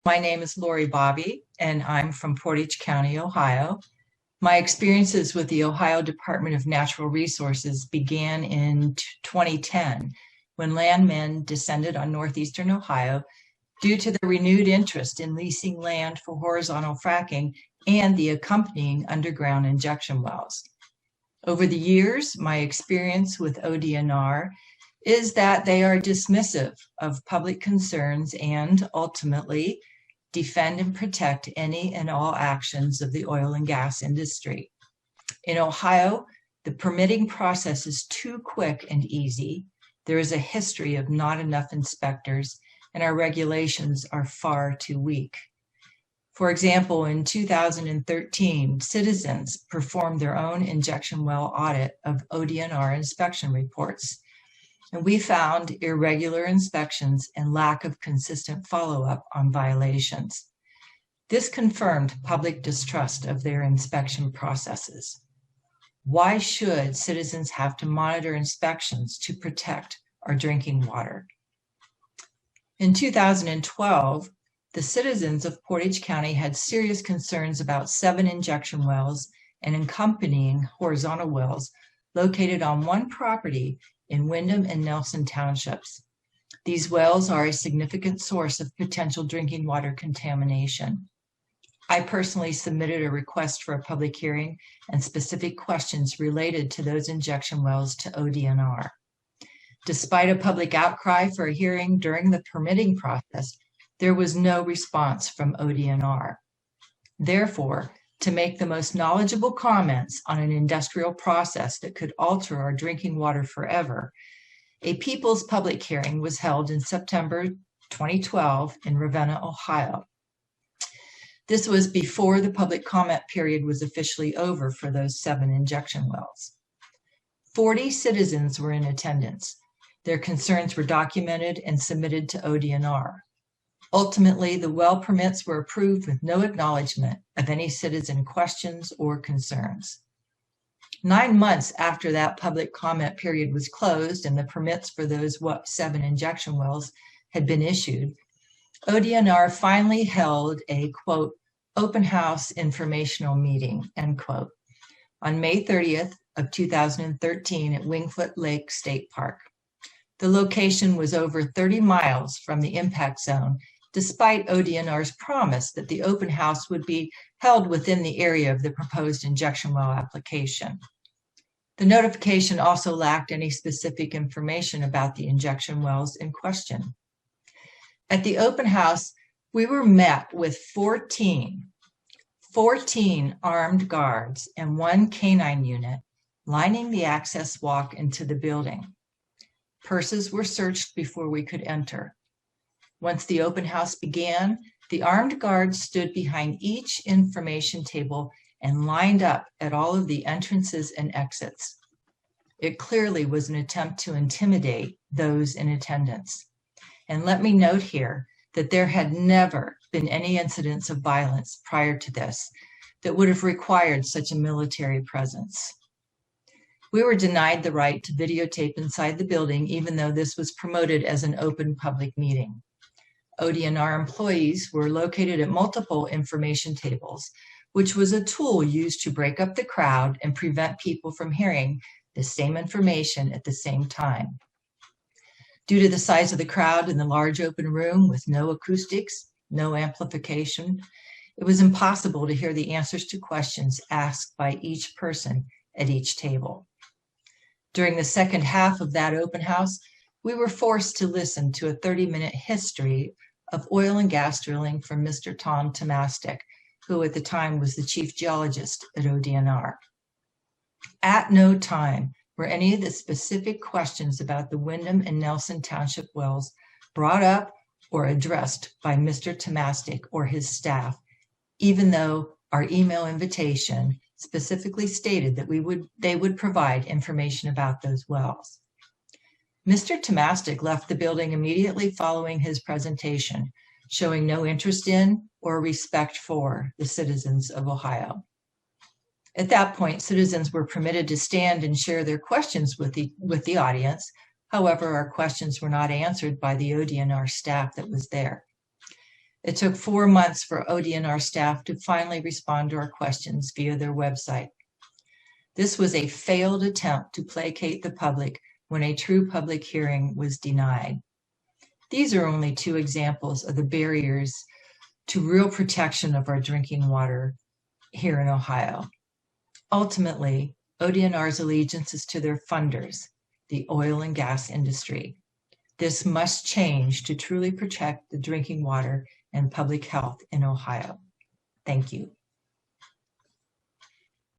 My name is Lori Babbi, and I'm from Portage County, Ohio. My experiences with the Ohio Department of Natural Resources began in 2010 when landmen descended on northeastern Ohio due to the renewed interest in leasing land for horizontal fracking and the accompanying underground injection wells. Over the years, my experience with ODNR is that they are dismissive of public concerns and ultimately defend and protect any and all actions of the oil and gas industry. In Ohio, the permitting process is too quick and easy. There is a history of not enough inspectors, and our regulations are far too weak. For example, in 2013, citizens performed their own injection well audit of ODNR inspection reports, and we found irregular inspections and lack of consistent follow-up on violations. This confirmed public distrust of their inspection processes. Why should citizens have to monitor inspections to protect our drinking water? In 2012, the citizens of Portage County had serious concerns about 7 injection wells and accompanying horizontal wells located on one property in Windham and Nelson townships. These wells are a significant source of potential drinking water contamination. I personally submitted a request for a public hearing and specific questions related to those injection wells to ODNR. Despite a public outcry for a hearing during the permitting process, there was no response from ODNR. Therefore, to make the most knowledgeable comments on an industrial process that could alter our drinking water forever, a people's public hearing was held in September 2012 in Ravenna, Ohio. This was before the public comment period was officially over for those 7 injection wells. 40 citizens were in attendance. Their concerns were documented and submitted to ODNR. Ultimately, the well permits were approved with no acknowledgement of any citizen questions or concerns. 9 months after that public comment period was closed and the permits for those 7 injection wells had been issued, ODNR finally held a, quote, open house informational meeting, end quote, on May 30th of 2013 at Wingfoot Lake State Park. The location was over 30 miles from the impact zone, despite ODNR's promise that the open house would be held within the area of the proposed injection well application. The notification also lacked any specific information about the injection wells in question. At the open house, we were met with 14 armed guards and 1 canine unit lining the access walk into the building. Purses were searched before we could enter. Once the open house began, the armed guards stood behind each information table and lined up at all of the entrances and exits. It clearly was an attempt to intimidate those in attendance. And let me note here that there had never been any incidents of violence prior to this that would have required such a military presence. We were denied the right to videotape inside the building, even though this was promoted as an open public meeting. ODNR employees were located at multiple information tables, which was a tool used to break up the crowd and prevent people from hearing the same information at the same time. Due to the size of the crowd in the large open room with no acoustics, no amplification, it was impossible to hear the answers to questions asked by each person at each table. During the second half of that open house, we were forced to listen to a 30-minute history of oil and gas drilling from Mr. Tom Tomastik, who at the time was the chief geologist at ODNR. At no time were any of the specific questions about the Windham and Nelson Township wells brought up or addressed by Mr. Tomastik or his staff, even though our email invitation specifically stated that they would provide information about those wells. Mr. Tomastik left the building immediately following his presentation, showing no interest in or respect for the citizens of Ohio. At that point, citizens were permitted to stand and share their questions with the audience. However, our questions were not answered by the ODNR staff that was there. It took 4 months for ODNR staff to finally respond to our questions via their website. This was a failed attempt to placate the public when a true public hearing was denied. These are only 2 examples of the barriers to real protection of our drinking water here in Ohio. Ultimately, ODNR's allegiance is to their funders, the oil and gas industry. This must change to truly protect the drinking water and public health in Ohio. Thank you.